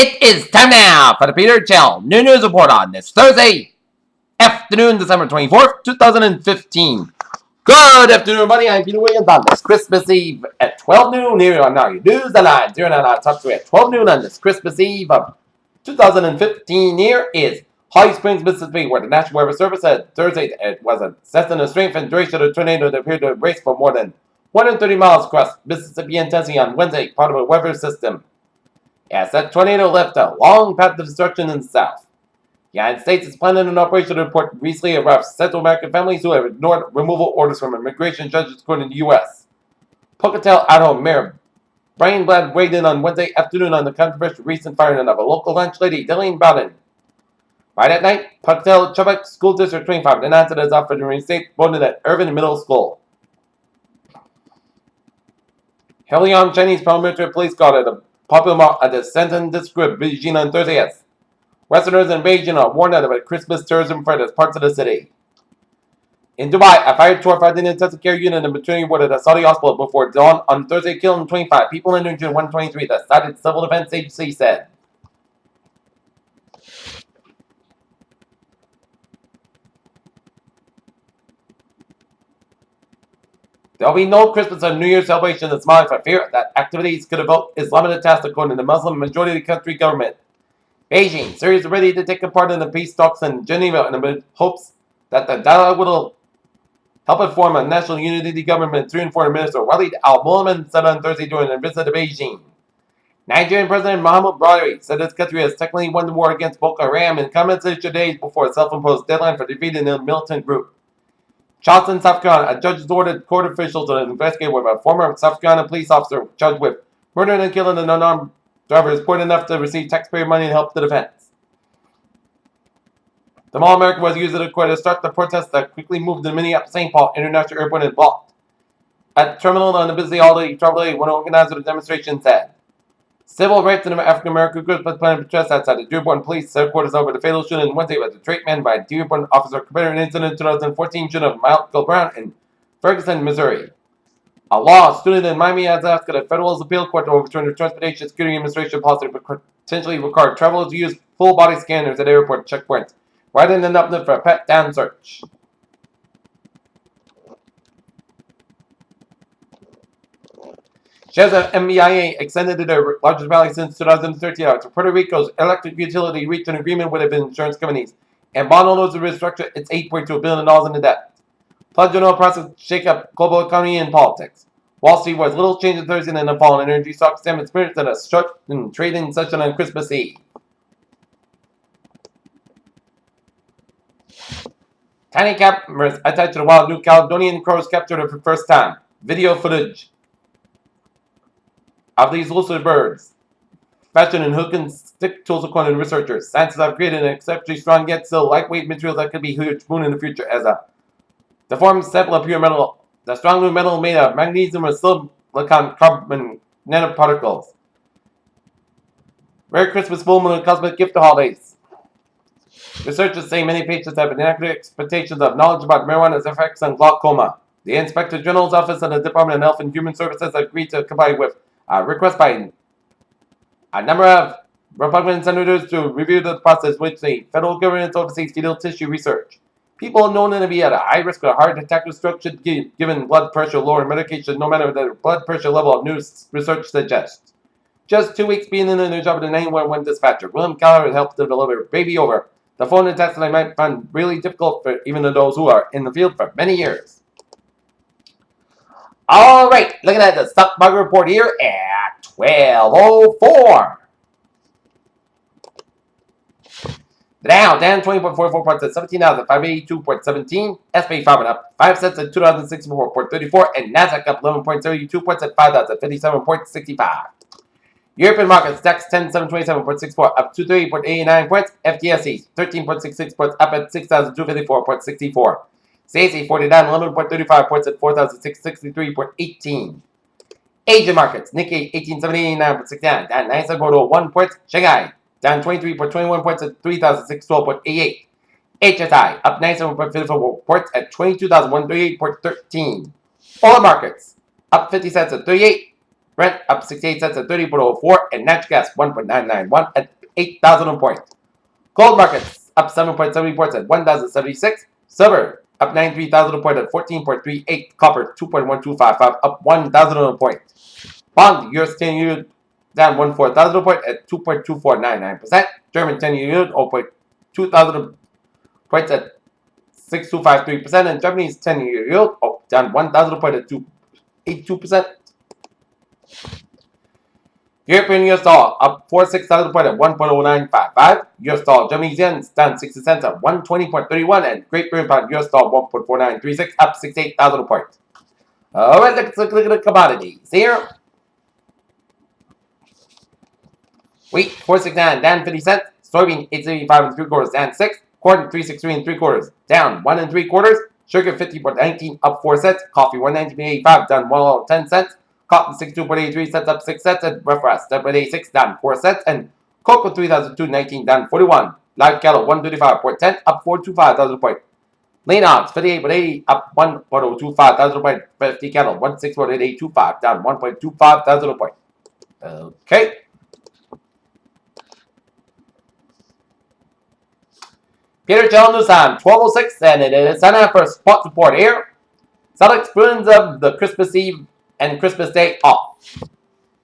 It is time now for the Peter Chell New News Report on this Thursday afternoon, December 24th, 2015. Good afternoon, everybody. I'm Peter Wiggins on this Christmas Eve at 12 noon here on our News the Line. 09 top 3 at 12 noon on this Christmas Eve of 2015. Here is Holly Springs, Mississippi, where the National Weather Service said Thursday it was assessing the strength and duration of the tornado that appeared to race for more than 130 miles across Mississippi and Tennessee on Wednesday, part of a weather system. As that tornado left a long path of destruction in the south. The United States is planning an operation to report recently arrested Central American families who have ignored removal orders from immigration judges according to the U.S. Pocatello, Idaho Mayor Brian Blatt weighed in on Wednesday afternoon on the controversial recent firing of a local lunch lady, Dylan Bowden. By that night, Pocatello Chubbuck School District 25 announced it has offered to reinstate voting at Irvin Middle School. Heavily armed Chinese paramilitary police guard at a popular mall at the Shenzhen district of Beijing on Thursday as Westerners in Beijing are warned of a Christmas tourism threat as parts of the city. In Dubai, a fire torpedoed an intensive care unit in maternity ward at a Saudi hospital before dawn on Thursday, killing 25 people and injured 123, the cited civil defense agency said. There will be no Christmas or New Year's celebration in Somalia for fear that activities could evoke Islamic attacks according to the Muslim majority of the country government. Beijing, Syria is ready to take part in the peace talks in Geneva in the hopes that the dialogue will help it form a national unity government, through and foreign minister Walid al-Mu'min said on Thursday during a visit to Beijing. Nigerian President Muhammadu Buhari said his country has technically won the war against Boko Haram and comments issued days before a self-imposed deadline for defeating the militant group. Charleston, South Carolina, a judge has ordered court officials to investigate whether a former South Carolina police officer charged with murdering and killing an unarmed driver is important enough to receive taxpayer money and help the defense. The Mall America was used as a court to start the protest that quickly moved to Minneapolis-St. Paul International Airport and blocked at terminal on the busy holiday travel day. One organizer of the demonstration said, "Civil rights and African American groups was planning to protest outside the Dearborn Police headquarters over the fatal shooting Wednesday with a straight man by a Dearborn officer committed an incident in 2014 shooting of Michael Brown in Ferguson, Missouri. A law student in Miami has asked the Federal Appeal Court to overturn the Transportation Security Administration policy to potentially require travelers to use full-body scanners at airport checkpoints rather than uplift for a pat-down search." Shares of MBIA extended to their largest rally since 2013 after Puerto Rico's electric utility reached an agreement with insurance companies and bond owners to restructure its $8.2 billion in debt. Plus, general process shake up global economy and politics. Wall Street was little change in Thursday in the fall, and energy stocks experienced a short trading session on Christmas Eve. Tiny cameras attached to the wild New Caledonian crows captured it for the first time. Video footage of these elusive birds, fashioned in hook and stick tools according to researchers. Scientists have created an exceptionally strong yet still lightweight material that could be a huge boon in the future as a deformed sample of pure metal. The strong new metal made of magnesium or silicon carbon nanoparticles. Merry Christmas, full moon, and cosmic gift to holidays. Researchers say many patients have inaccurate expectations of knowledge about marijuana's effects on glaucoma. The Inspector General's Office and the Department of Health and Human Services agreed to comply with a request by a number of Republican senators to review the process which the federal government oversees fetal tissue research. People known to be at a high risk of heart attack or stroke should be given blood pressure lowering medication no matter the blood pressure level, of new research suggests. Just 2 weeks being in their job at the 911 dispatcher, William Keller helped to deliver baby over the phone, and task that I might find really difficult for even those who are in the field for many years. All right, looking at the stock market report here at 12:04. The Dow down 20.44 points at 17,582.17. S&P 500 up 5 cents at 2,064.34, and Nasdaq up 11.72 points at 5,057.65. European markets, DAX 10,727.64 up 238.89 points. FTSE 13.66 points up at 6,254.64. CAC 49 11.35 points at 4,663.18. Asian markets, Nikkei 1879.69 down 97.01 points. Shanghai down 23.21 points at 3,612.88. HSI up 97.54 points at 22,138.13. Oil markets up 50 cents at 38. Brent up 68 cents at 30.04, and natural gas 1.991 at 8,000 points. Gold markets up 7.70 points at 1,076. Silver up 93,000 points at 14.38. Copper 2.1255 up 1,000 points. Bond US 10-year yield down 1,400 points at 2.2499%. German 10-year yield 0.2,000 points at 6.253%, and Japanese 10-year yield down 1,000 points at 2.82%. European US dollar up 46,000 points at 1.0955. US dollar Japanese yen down 60 cents at 120.31, and Great Britain pound US dollar 1.4936 up 68,000 points. Alright, let's look at the commodities here. Wheat 469 down 50 cents. Soybean 875 and 3 quarters down 6. Corn 363 and 3 quarters down 1 and 3 quarters. Sugar 50.19 up 4 cents. Coffee 119.85 down 1 cents. Cotton 62.83 cents up 6 cents. And rough rice 7.86 down 4 cents. And cocoa 3,219 down 41. Live cattle 135.10 up 425,000 points. Lean hogs 58.80 up 1.025,000 points. 50 cattle 16.8825 down 1.25,000 points. Okay. Peter Chell News Time 12:06, and it is time for a spot report here. Celtics Bruins of the Christmas Eve and Christmas Day off.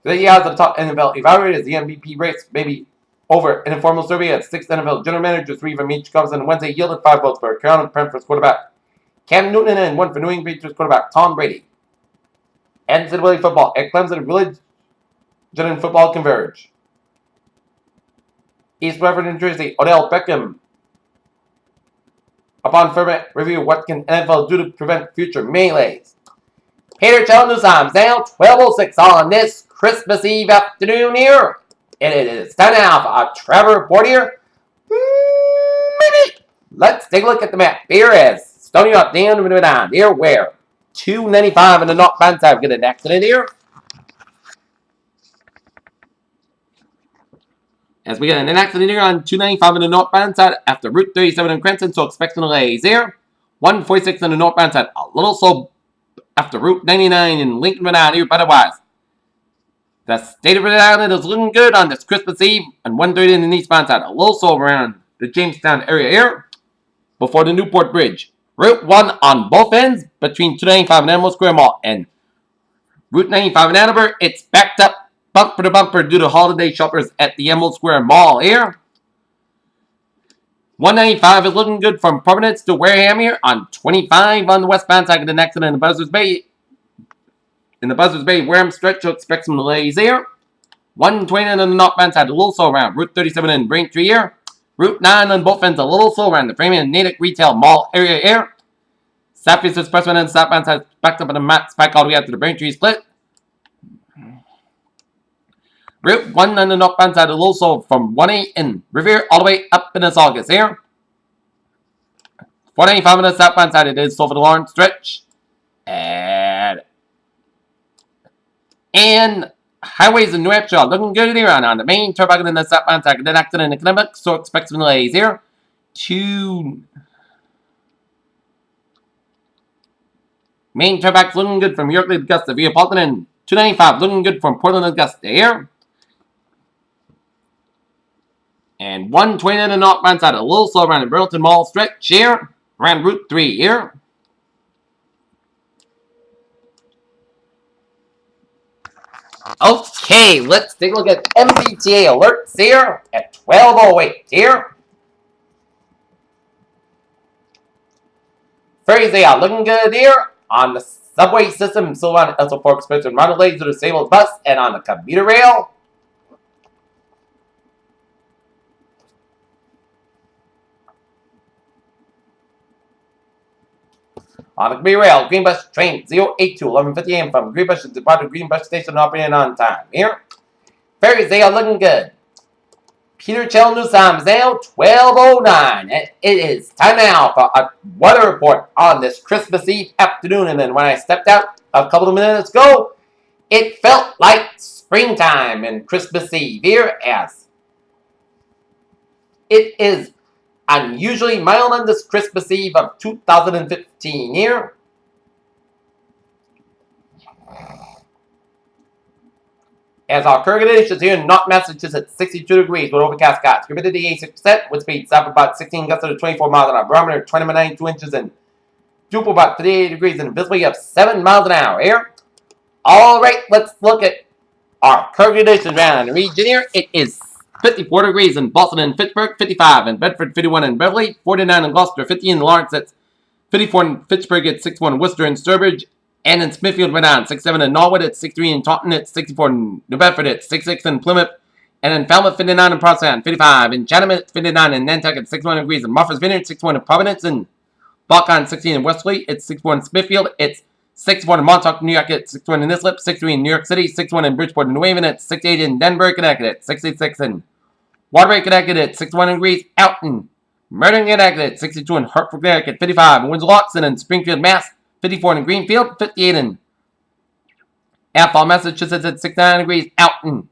Today, has the top NFL evaluators. The MVP race maybe over an informal survey at 6 NFL general managers, 3 from each conference, and Wednesday yielded 5 votes for Carolina Panthers quarterback Cam Newton and 1 for New England Patriots quarterback Tom Brady. NCAA football at Clemson Village, General football converge. East Rutherford, New Jersey, Odell Beckham. Upon further review, what can NFL do to prevent future melees? Peter Chell News Times now 12:06 on this Christmas Eve afternoon here. And it is time now for a Trevor report here. Let's take a look at the map. Here is Stony Up down here where 295 in the northbound side. Get an accident here. As we get an accident here on 295 in the northbound side after Route 37 in Crenton, so expect some delays here. 146 on the northbound side, a little slow after Route 99 in Lincoln Rhode Island here, but otherwise. The state of Rhode Island is looking good on this Christmas Eve, and 130 in the eastbound side, a little slow around the Jamestown area here before the Newport Bridge. Route 1 on both ends between 295 and Animal Square Mall, and Route 95 in Ann Arbor, it's backed up bumper to bumper due to holiday shoppers at the Emerald Square Mall here. 195 is looking good from Providence to Wareham here. On 25 on the westbound side of the accident in the Buzzards Bay. In the Buzzards Bay Wareham stretch, you'll expect some delays here. 120 on the northbound side, a little slow around Route 37 in Braintree here. Route 9 on both ends, a little slow around the Framingham and Natick Retail Mall area here. Southeast Expressway on the southbound side, backed up on the map, spike all the way out to the Braintree split. Route 1 on the northbound side, a little slow from 1A in Revere all the way up in Saugus here. 495 on the southbound side, it is slow for the Lawrence stretch. And highways in New Hampshire are looking good here on the main turnpike in the southbound side. Then accident in Connecticut, so expect some delays here. Main turnpike's looking good from York to Augusta via Paulton, and 295 looking good from Portland to Augusta here. And 120 on the northbound side, a little slow around the Burlington Mall stretch here, around Route 3 here. Okay, let's take a look at MBTA alerts here at 12:08 here. Ferries, they are looking good here on the subway system, still on SL4 Express and Ronald to the Sables bus, and on the commuter rail. On the Green Rail, Green Bus train 082, 11:50 a.m. from Green Bus to depart Green Bus Station, operating on time. Here, ferries, they are looking good. Peter Chell News Time is now 12:09, and it is time now for a weather report on this Christmas Eve afternoon. And then when I stepped out a couple of minutes ago, it felt like springtime and Christmas Eve here, as it is unusually mild on this Christmas Eve of 2015 here. As our current conditions here in North Massachusetts, 62 degrees with overcast skies. Humidity 86%, wind speed south about 16 gusts to 24 miles an hour. Barometer 20.92 inches and dew point about 38 degrees and visibility of 7 miles an hour here. All right, let's look at our current conditions around the region here. It is 54 degrees in Boston and Pittsburgh, 55 in Bedford, 51 in Beverly, 49 in Gloucester, 50 in Lawrence, that's 54 in Fitchburg, it's 61 in Worcester and Sturbridge, and in Smithfield, right on 67 in Norwood, it's 63 in Taunton, it's 64 in New Bedford, it's 66 in Plymouth, and in Falmouth, 59 in Provincetown, 55 in Chatham, it's 59 in Nantucket, 61 degrees in Martha's Vineyard, 61 in Providence, and Buckeye, 16 in Westerly, it's 61 in Smithfield, it's 61 in Montauk, New York, it's 61 in Islip, 63 in New York City, 61 in Bridgeport, New Haven, it's 68 in Denver, Connecticut, 66 in Waterbury, Connecticut, it's 61 degrees out in Meriden, Connecticut, 62 in Hartford, Connecticut, 55 in Windsor-Locks, in Springfield, Mass, 54 in Greenfield, 58 in Athol, Massachusetts, at 69 degrees out in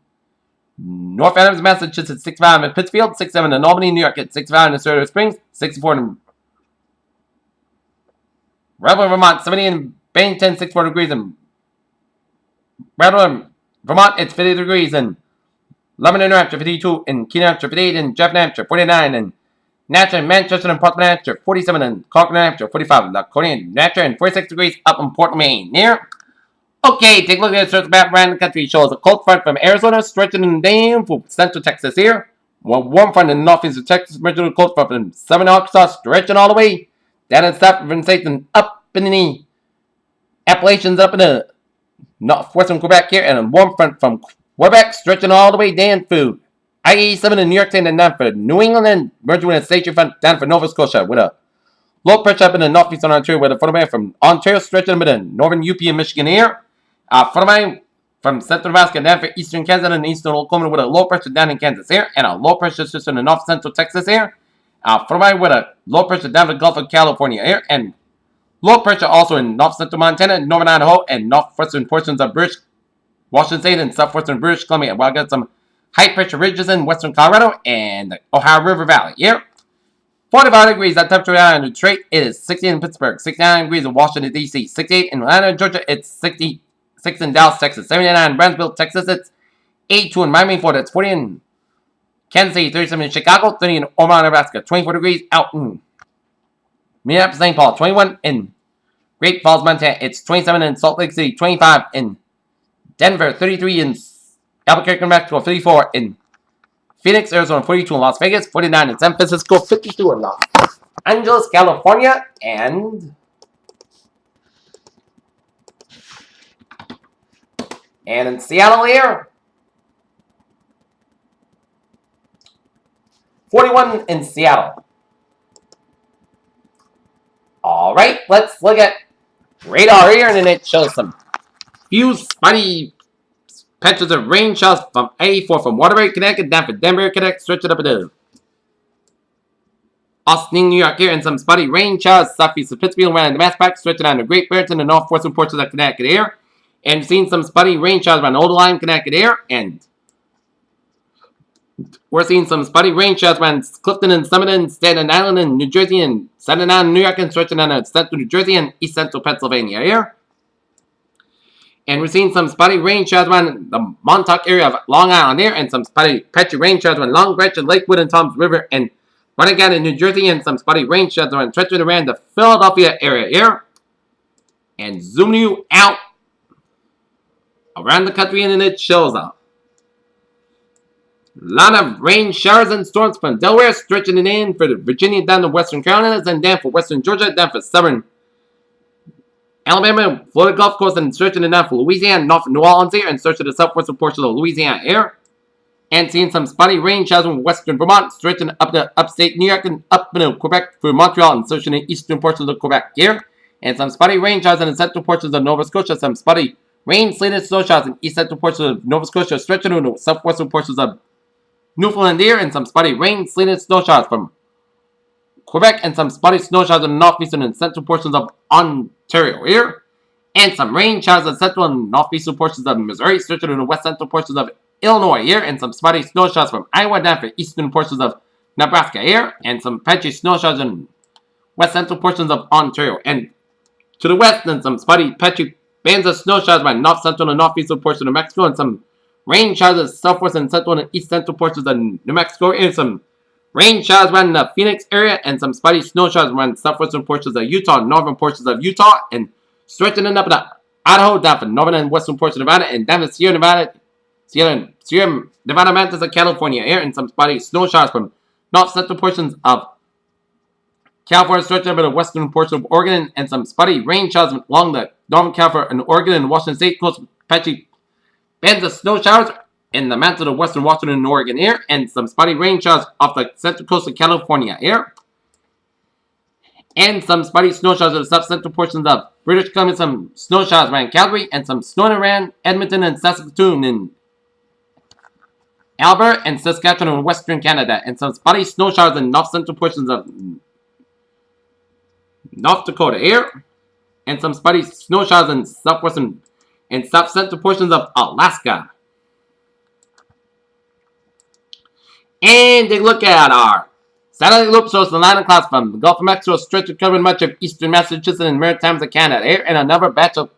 North Adams, Massachusetts, 65 in Pittsfield, 67 in Albany, New York, at 65 in Colorado Springs, 64 in Redwood, Vermont, 70 in Bennington, 64 degrees in Redwood, Vermont, it's 50 degrees in Lebanon, New Hampshire, 52 in Keene, New Hampshire, 58 in Jeff, New Hampshire, 49 in Natcher, Manchester, and Portland, New Hampshire, 47 in Concord, New Hampshire, 45 in Laconia, New Hampshire, and 46 degrees up in Portland, Maine. Here. Okay, take a look at the search map around the country. It shows a cold front from Arizona stretching down for central Texas here. One warm front in the northeast of Texas, merging with a cold front from southern Arkansas, stretching all the way down in south from Satan, up in the Appalachians, up in the northwestern Quebec here, and a warm front from Quebec stretching all the way down through I-87 in New York State and down for New England, and merging with a station front down for Nova Scotia with a low pressure up in the northeastern Ontario with a front from Ontario stretching up in the northern UP and Michigan here. Front from central Nebraska down for eastern Kansas and eastern Oklahoma with a low pressure down in Kansas here, and a low pressure system in north central Texas here. Front with a low pressure down the Gulf of California here, and low pressure also in north central Montana, northern Idaho, and northwestern portions of British Washington State and southwestern British Columbia. We'll get some high pressure ridges in western Colorado and the Ohio River Valley here. 45 degrees, that temperature down in Detroit is 60 in Pittsburgh, 69 degrees in Washington, D.C., 68 in Atlanta, Georgia, it's 66 in Dallas, Texas, 79 in Brownsville, Texas, it's 82 in Miami, Florida, it's 40 in Kansas City, 37 in Chicago, 30 in Omaha, Nebraska, 24 degrees out in Minneapolis, St. Paul, 21 in Great Falls, Montana, it's 27 in Salt Lake City, 25 in Denver, 33 in Albuquerque, New Mexico, 54 in Phoenix, Arizona, 42 in Las Vegas, 49 in San Francisco, 52 in Los Angeles, California, and in Seattle here, 41 in Seattle. All right, let's look at radar here, and it shows some few spotty patches of rain showers from I-84 from Waterbury, Connecticut, down for Denver, Connecticut, stretching up into Austin, New York here, and some spotty rain showers southeast of Pittsfield, around the Mass Pike, stretching down to Great Barrington and northwestern portions of Connecticut here. And seeing some spotty rain showers around Old Line, Connecticut here, and we're seeing some spotty rain showers around Clifton and Summit and Staten Island in New Jersey and Staten Island, New York, and stretching down to central New Jersey and east central Pennsylvania here. And we're seeing some spotty rain showers around the Montauk area of Long Island here, and some spotty patchy rain showers around Long Branch and Lakewood and Toms River and Runningham in New Jersey, and some spotty rain showers around stretching around the Philadelphia area here. And zooming you out around the country, and it shows up a lot of rain showers and storms from Delaware, stretching it in for Virginia down to western Carolinas, and down for western Georgia, down for southern Alabama, Florida Gulf Coast, and stretching it down for Louisiana, north of New Orleans here, and stretching the southwestern portion of Louisiana here. And seeing some spotty rain showers in western Vermont, stretching up to upstate New York and up into Quebec through Montreal, and stretching the eastern portions of Quebec here. And some spotty rain showers in the central portions of Nova Scotia, some spotty rain, sleet, and snow showers in east central portions of Nova Scotia, stretching into the southwestern portions of Newfoundland here, and some spotty rain, sleet, and snow showers from Quebec, and some spotty snow showers in the northeastern and central portions of Ontario here. And some rain showers in central and northeastern portions of Missouri, stretching into the west central portions of Illinois here, and some spotty snow showers from Iowa down for eastern portions of Nebraska here, and some patchy snow showers in west central portions of Ontario. And to the west, and some spotty patchy bands of snow showers by north central and northeastern portions of Mexico, and some rain showers in southwest and central and east central portions of New Mexico, and some rain showers around the Phoenix area, and some spotty snow showers around southwestern portions of Utah, northern portions of Utah, and stretching up to Idaho, down from northern and western portions of Nevada, and down to Sierra Nevada mountains of California, and some spotty snow showers from north central portions of California, stretching up to the western portion of Oregon, and some spotty rain showers along the northern California and Oregon and Washington State coast, patchy bands of snow showers in the mountains of the western Washington and Oregon air, and some spotty rain showers off the central coast of California air, and some spotty snow showers in the south central portions of British Columbia, some snow showers around Calgary, and some snow around Edmonton and Saskatoon in Alberta and Saskatchewan in western Canada, and some spotty snow showers in north central portions of North Dakota air, and some spotty snow showers in southwestern and south central portions of Alaska. And take a look at our satellite loop shows the line of clouds from the Gulf of Mexico stretching covering much of eastern Massachusetts and Maritimes of Canada air, and another batch of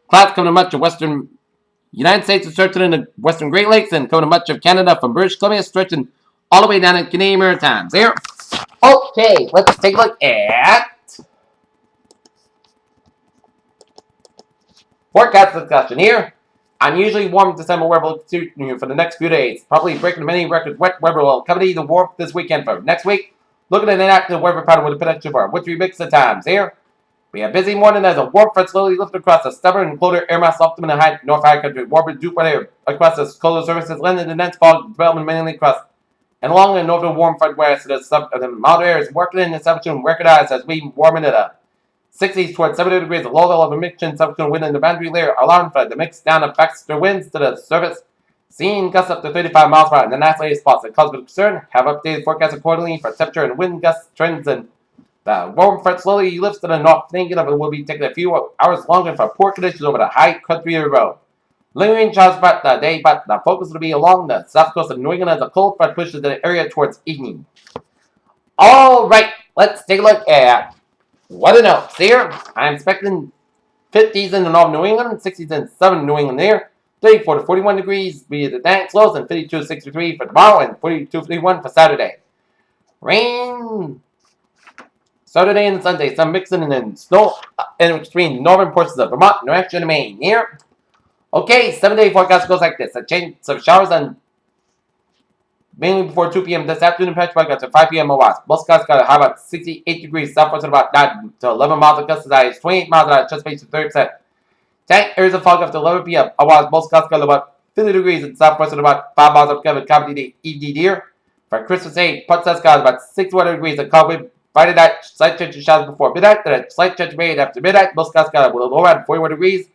clouds coming to much of western United States and stretching in the western Great Lakes and coming to much of Canada from British Columbia, stretching all the way down in Canadian Maritimes air. Okay, let's take a look at forecast discussion here. Unusually warm December weather will continue for the next few days. Probably breaking many records. Wet weather will accompany the warmth this weekend for next week. Looking at an active weather pattern with a potential for wintry mix of times here. We have a busy morning as a warm front slowly lifted across the stubborn and colder air mass optimum in the high north high country. Warmer dew weather across the colder surfaces lending the dense fog development mainly across and along the northern warm front west of the mild air is working in the substitute recognized as we warm into the 60s towards 70 degrees of low level of emission, subsequent wind in the boundary layer, allowing for the mix down of faster winds to the surface, seeing gusts up to 35 miles per hour in the isolated spots that cause concern. Have updated forecasts accordingly for temperature and wind gust trends, and the warm front slowly lifts to the north, thinking of it will be taking a few hours longer for poor conditions over the high country road. Lingering showers throughout the day, but the focus will be along the south coast of New England as the cold front pushes the area towards evening. Alright, let's take a look at weather notes here. I'm expecting 50s in the northern New England, 60s in southern New England there, 34 to 41 degrees be the night lows, and 52 to 63 for tomorrow, and 42 to 51 for Saturday. Rain Saturday and Sunday, some mixing and then snow in between northern portions of Vermont, New Hampshire, and Maine here. Okay, 7-day forecast goes like this. A change of showers on mainly before 2 p.m. this afternoon, patch forecast at 5 p.m. West. Most skies got a high about 68 degrees, southwest at about 9 to 11 miles of gust as high as 28 miles an hour, chest space to 30%. 10 areas of fog after 11 p.m. Otherwise, most skies got about 50 degrees and southwest at about 5 miles of covered comedy evening here. For Christmas Eve, part south skies about 61 degrees and cold wind. Friday night, slight chance of showers before midnight, then a slight chance of rain after midnight. Most skies got a little around 41 degrees.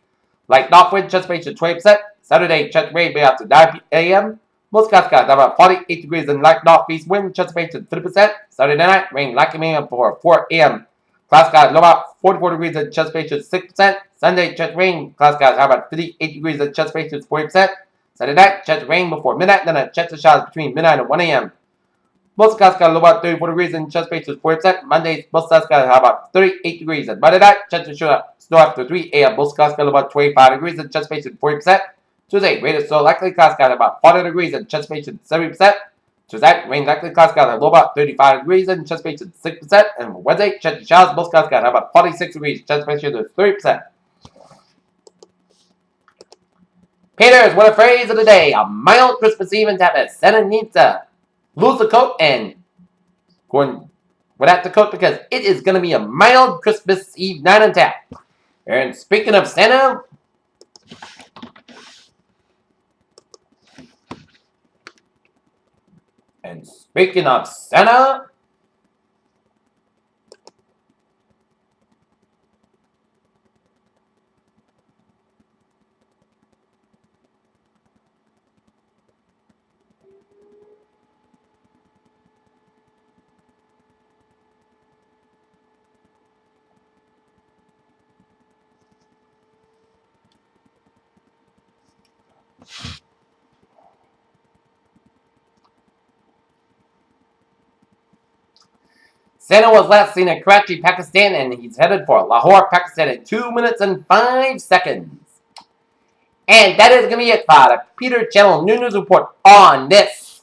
Light north wind, chest space to 20%. Saturday, chance of rain may after 9 a.m. Most skies got about 48 degrees and light northeast wind, chance of rain to 30%. Saturday night, rain likely may before 4 a.m. Cloud skies low about 44 degrees and chance of rain to 6%. Sunday, chance of rain, cloud skies have about 58 degrees and chance of rain to 40%. Saturday night, chance of rain before midnight, then a chance of showers between midnight and 1 a.m. Most skies got low about 34 degrees and chance of rain to 40%. Monday, most skies got have about 38 degrees and Monday night, chance of snow after 3 a.m. Most skies got about 25 degrees and chance of rain to 40%. Tuesday, rain is so likely clouds got about 40 degrees and chance of rain to 70%. Tuesday, rain likely clouds got low about 35 degrees and chance of rain to 6%. And Wednesday, chance of showers, most clouds got about 46 degrees, chance of rain to 30%. Peters, what a phrase of the day. A mild Christmas Eve in Texas. Santa needs to lose the coat and going without the coat because it is going to be a mild Christmas Eve night on tap. And speaking of Santa, Santa was last seen in Karachi, Pakistan, and he's headed for Lahore, Pakistan in 2 minutes and 5 seconds. And that is going to be it for the Peter Channel New News Report on this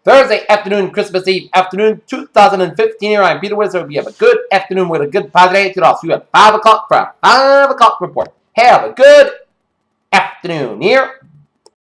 Thursday afternoon, Christmas Eve afternoon, 2015 here. I'm Peter Wizard. Hope you have a good afternoon with a good positive attitude. I'll see you at 5 o'clock for a 5 o'clock report. Have a good afternoon here.